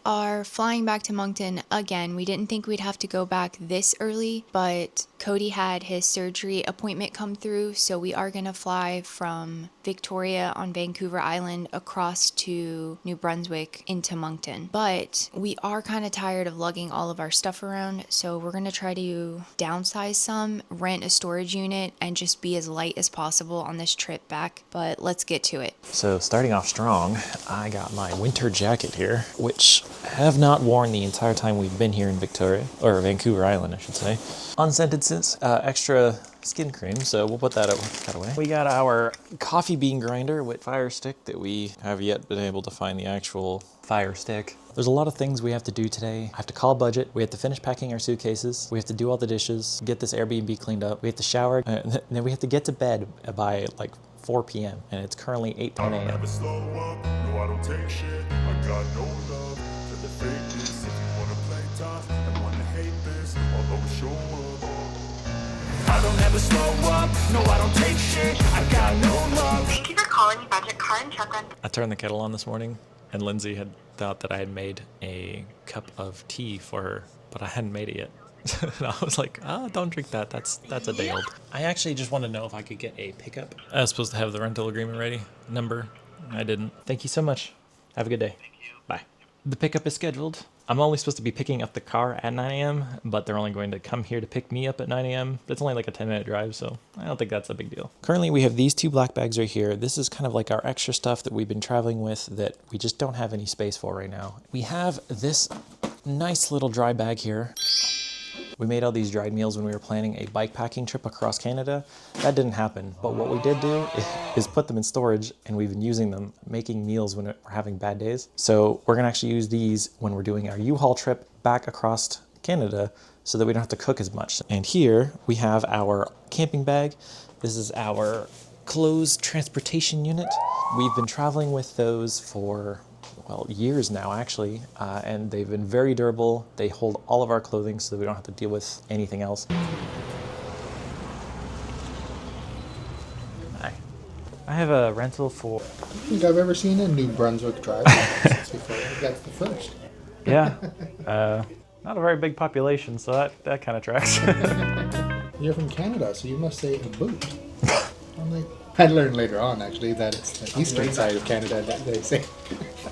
are flying back to Moncton again. We didn't think we'd have to go back this early, but Cody had his surgery appointment come through, so we are gonna fly from Victoria on Vancouver Island across to New Brunswick into Moncton. But we are kind of tired of lugging all of our stuff around, so we're gonna try to downsize some, rent a storage unit, and just be as light as possible on this trip back. But let's get to it. So starting off strong, I got my winter jacket here, which I have not worn the entire time we've been here in Victoria, or Vancouver Island, I should say. Unscented since, extra skin cream, so we'll put that away. We got our coffee bean grinder with fire stick that we have yet been able to find the actual fire stick. There's a lot of things we have to do today. I have to call budget. We have to finish packing our suitcases. We have to do all the dishes, get this Airbnb cleaned up. We have to shower, and then we have to get to bed by like 4 p.m. and it's currently 8:10 a.m. I don't ever slow up, no I don't take shit, I got no love. Thank you for calling Budget Car and Truck Rental. I turned the kettle on this morning and Lindsay had thought that I had made a cup of tea for her, but I hadn't made it yet. And I was like, don't drink that, that's a day old. I actually just wanted to know if I could get a pickup. I was supposed to have the rental agreement ready, number, I didn't. Thank you so much. Have a good day. Bye. The pickup is scheduled. I'm only supposed to be picking up the car at 9 a.m., but they're only going to come here to pick me up at 9 a.m. It's only like a 10-minute drive, so I don't think that's a big deal. Currently, we have these 2 black bags right here. This is kind of like our extra stuff that we've been traveling with that we just don't have any space for right now. We have this nice little dry bag here. We made all these dried meals when we were planning a bike packing trip across Canada. That didn't happen, but what we did do is put them in storage, and we've been using them, making meals when we're having bad days. So we're gonna actually use these when we're doing our U-Haul trip back across Canada so that we don't have to cook as much. And here we have our camping bag. This is our closed transportation unit. We've been traveling with those for years now actually, and they've been very durable. They hold all of our clothing so that we don't have to deal with anything else. Hi. I have a rental for... I don't think I've ever seen a New Brunswick drive license before. That's the first. Yeah. Not a very big population, so that kind of tracks. You're from Canada, so you must say a boot. I'm like, I learned later on actually that it's the eastern side of Canada that they say.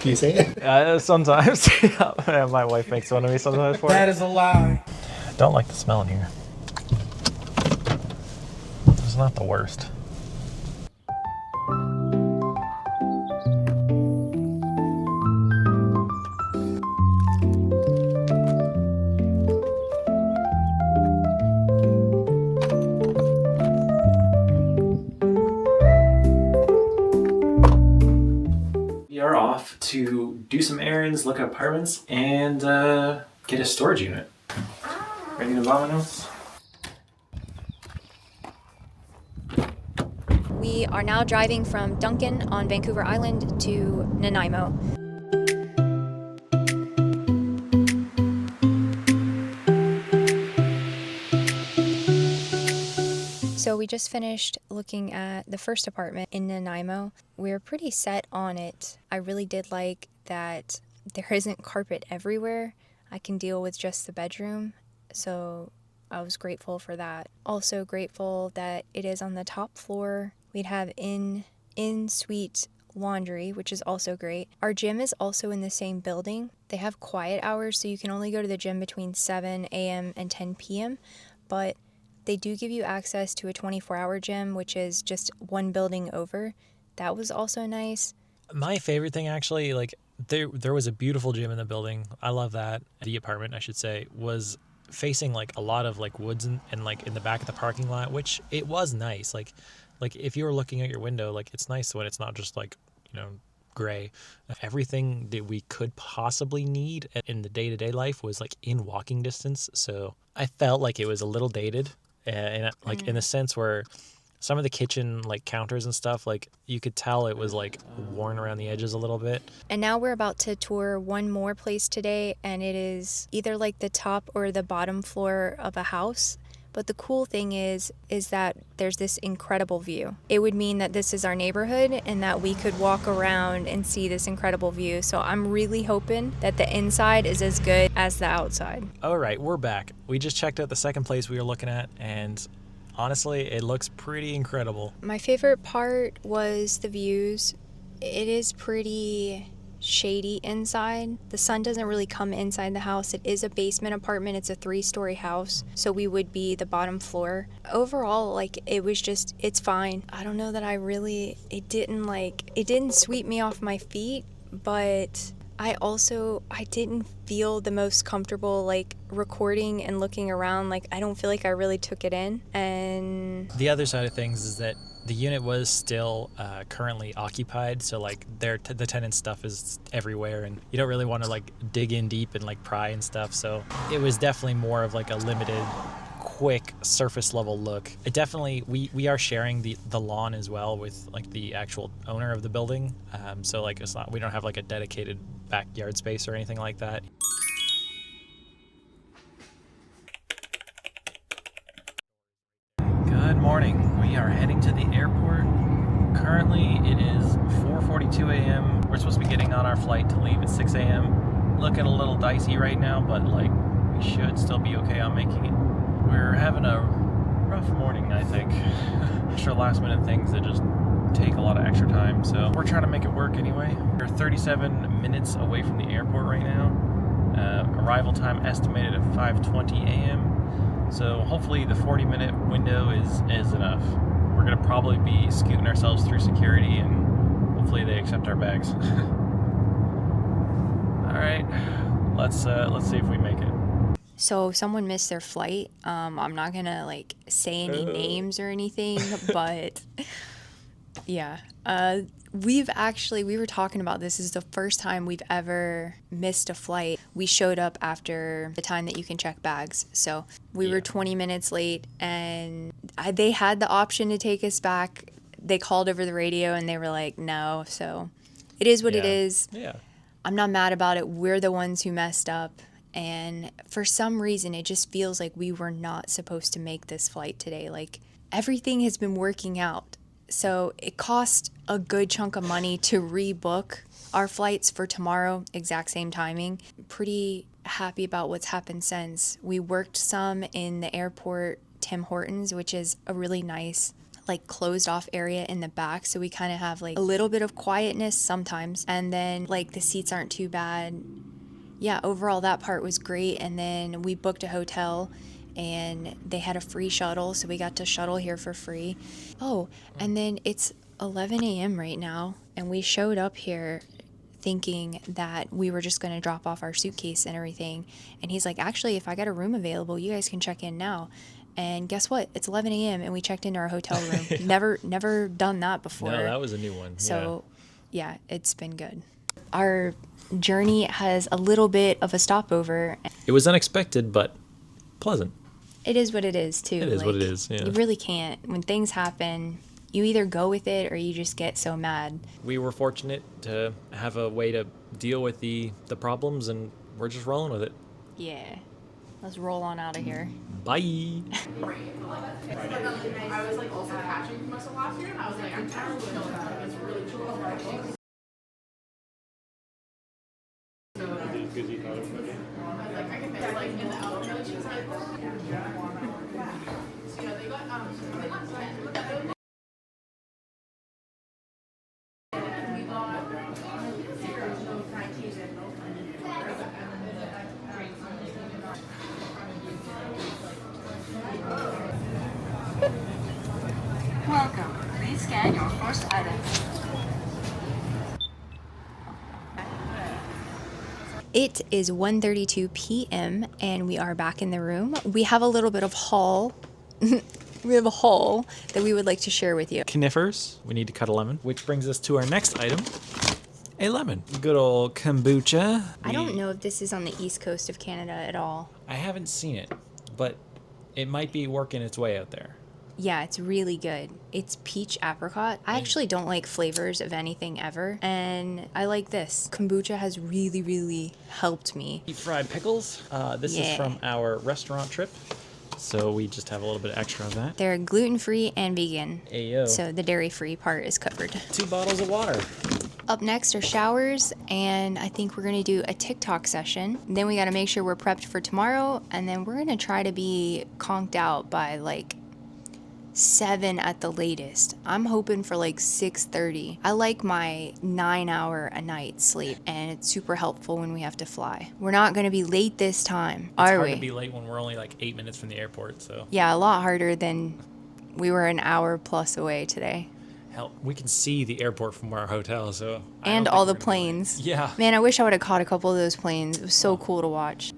Do you say it? Sometimes. Yeah, my wife makes fun of me sometimes for it. That is a lie. I don't like the smell in here. It's not the worst. We are off to do some errands, look at apartments, and get a storage unit. Ready to vamos? We are now driving from Duncan on Vancouver Island to Nanaimo. So we just finished looking at the first apartment in Nanaimo. We're pretty set on it. I really did like that there isn't carpet everywhere. I can deal with just the bedroom, so I was grateful for that. Also grateful that it is on the top floor. We'd have in-suite laundry, which is also great. Our gym is also in the same building. They have quiet hours, so you can only go to the gym between 7 a.m. and 10 p.m., but they do give you access to a 24-hour gym, which is just one building over. That was also nice. My favorite thing actually, like there was a beautiful gym in the building. I love that. The apartment, I should say, was facing like a lot of like woods and like in the back of the parking lot, which it was nice. Like if you were looking at your window, like it's nice when it's not just like, gray. Everything that we could possibly need in the day-to-day life was like in walking distance. So I felt like it was a little dated. And like in the sense where some of the kitchen like counters and stuff, like you could tell it was like worn around the edges a little bit. And now we're about to tour one more place today, and it is either like the top or the bottom floor of a house, But the cool thing is that there's this incredible view. It would mean that this is our neighborhood and that we could walk around and see this incredible view. So I'm really hoping that the inside is as good as the outside. All right, we're back. We just checked out the second place we were looking at, and honestly, it looks pretty incredible. My favorite part was the views. It is pretty shady inside. The sun doesn't really come inside the house. It is a basement apartment. It's a 3-story house, so we would be the bottom floor. Overall, like, it's fine. I don't know that it didn't sweep me off my feet, but I didn't feel the most comfortable, like, recording and looking around. Like, I don't feel like I really took it in. And the other side of things is that the unit was still currently occupied, so like the tenant stuff is everywhere, and you don't really want to like dig in deep and like pry and stuff. So it was definitely more of like a limited, quick surface level look. It definitely we are sharing the lawn as well with like the actual owner of the building. So like we don't have like a dedicated backyard space or anything like that. Good morning. We are heading to the airport. Currently, it is 4:42 a.m. We're supposed to be getting on our flight to leave at 6 a.m. Looking a little dicey right now, but like we should still be okay on making it. We're having a rough morning, I think. Extra last minute things that just take a lot of extra time, so we're trying to make it work anyway. We're 37 minutes away from the airport right now. Arrival time estimated at 5:20 a.m. So hopefully the 40-minute window is enough. We're gonna probably be scooting ourselves through security, and hopefully they accept our bags. All right, let's see if we make it. so if someone missed their flight, I'm not gonna like say any names or anything, but yeah. We were talking about this. This is the first time we've ever missed a flight. We showed up after the time that you can check bags. So we were 20 minutes late, and they had the option to take us back. They called over the radio and they were like, no. So it is what it is. Yeah. I'm not mad about it. We're the ones who messed up. And for some reason, it just feels like we were not supposed to make this flight today. Like, everything has been working out. So it cost a good chunk of money to rebook our flights for tomorrow, exact same timing. Pretty happy about what's happened since. We worked some in the airport Tim Hortons, which is a really nice like closed off area in the back, so we kind of have like a little bit of quietness sometimes, and then like the seats aren't too bad. Yeah, overall that part was great. And then we booked a hotel and they had a free shuttle, so we got to shuttle here for free. Oh, and then it's 11 a.m. right now, and we showed up here thinking that we were just going to drop off our suitcase and everything. And he's like, actually, if I got a room available, you guys can check in now. And guess what? It's 11 a.m. and we checked into our hotel room. Never done that before. No, that was a new one. So, yeah, it's been good. Our journey has a little bit of a stopover. It was unexpected, but pleasant. It is what it is, too. It is what it is, yeah. You really can't. When things happen, you either go with it or you just get so mad. We were fortunate to have a way to deal with the problems, and we're just rolling with it. Yeah. Let's roll on out of here. Bye. I was like also catching muscle last year, and I was like, I'm terrible with that. It's really cool. Because you thought it was funny. Like I can like in the outro, she's like, so yeah, they got Welcome. Please scan your first item. It is 1:32 p.m. and we are back in the room. We have a little bit of haul. We have a haul that we would like to share with you. Kniffers. We need to cut a lemon, which brings us to our next item. A lemon. Good old kombucha. I don't know if this is on the east coast of Canada at all. I haven't seen it, but it might be working its way out there. Yeah, it's really good. It's peach apricot. I actually don't like flavors of anything ever, and I like this. Kombucha has really, really helped me. Deep fried pickles. This is from our restaurant trip. So we just have a little bit extra of that. They're gluten-free and vegan. Ayo. So the dairy-free part is covered. 2 bottles of water. Up next are showers, and I think we're gonna do a TikTok session. Then we gotta make sure we're prepped for tomorrow, and then we're gonna try to be conked out by like 7 at the latest. I'm hoping for like 6:30. I like my 9-hour a night sleep, and it's super helpful when we have to fly. We're not gonna be late this time, It's are hard we? to be late when we're only like 8 minutes from the airport, so. Yeah, a lot harder than we were an hour plus away today. Hell, we can see the airport from our hotel, so. I And don't all think the we're gonna be late. planes. Yeah. Man, I wish I would have caught a couple of those planes. It was so cool to watch.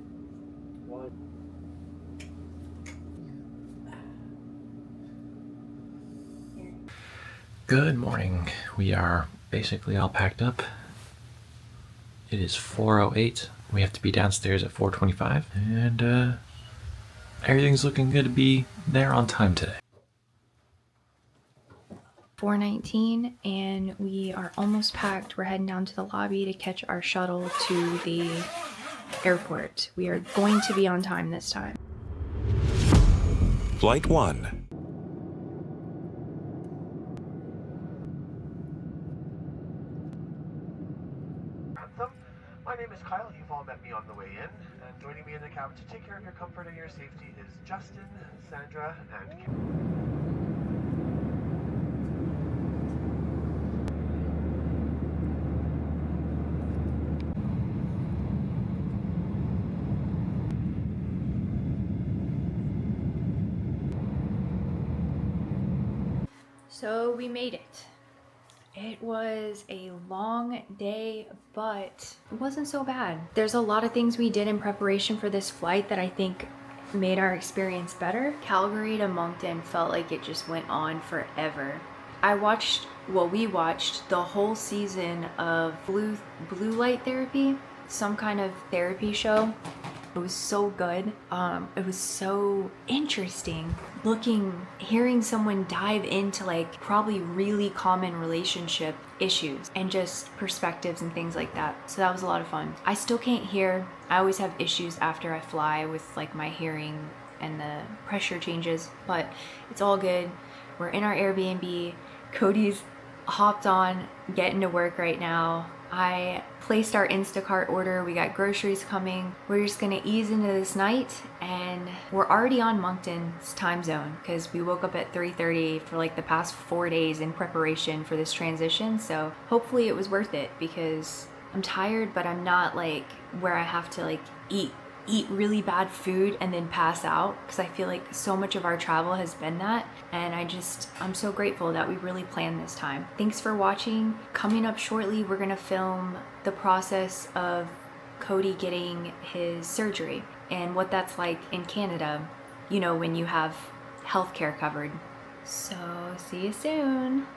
Good morning. We are basically all packed up. It is 4:08. We have to be downstairs at 4:25, and everything's looking good to be there on time today. 4:19, and we are almost packed. We're heading down to the lobby to catch our shuttle to the airport. We are going to be on time this time. Flight 1. My name is Kyle. You've all met me on the way in. And joining me in the cabin to take care of your comfort and your safety is Justin, Sandra, and Kim. So we made it. It was a long day, but it wasn't so bad. There's a lot of things we did in preparation for this flight that I think made our experience better. Calgary to Moncton felt like it just went on forever. We watched the whole season of blue light therapy, some kind of therapy show. It was so good. It was so interesting hearing someone dive into like probably really common relationship issues and just perspectives and things like that. So that was a lot of fun. I still can't hear. I always have issues after I fly with like my hearing and the pressure changes, but it's all good. We're in our Airbnb. Cody's hopped on, getting to work right now. I placed our Instacart order. We got groceries coming. We're just gonna ease into this night, and we're already on Moncton's time zone because we woke up at 3:30 for like the past 4 days in preparation for this transition. So hopefully it was worth it because I'm tired, but I'm not like where I have to like eat really bad food and then pass out, because I feel like so much of our travel has been that, and I'm so grateful that we really planned this time. Thanks for watching. Coming up shortly, we're gonna film the process of Cody getting his surgery and what that's like in Canada, you know, when you have healthcare covered. So see you soon.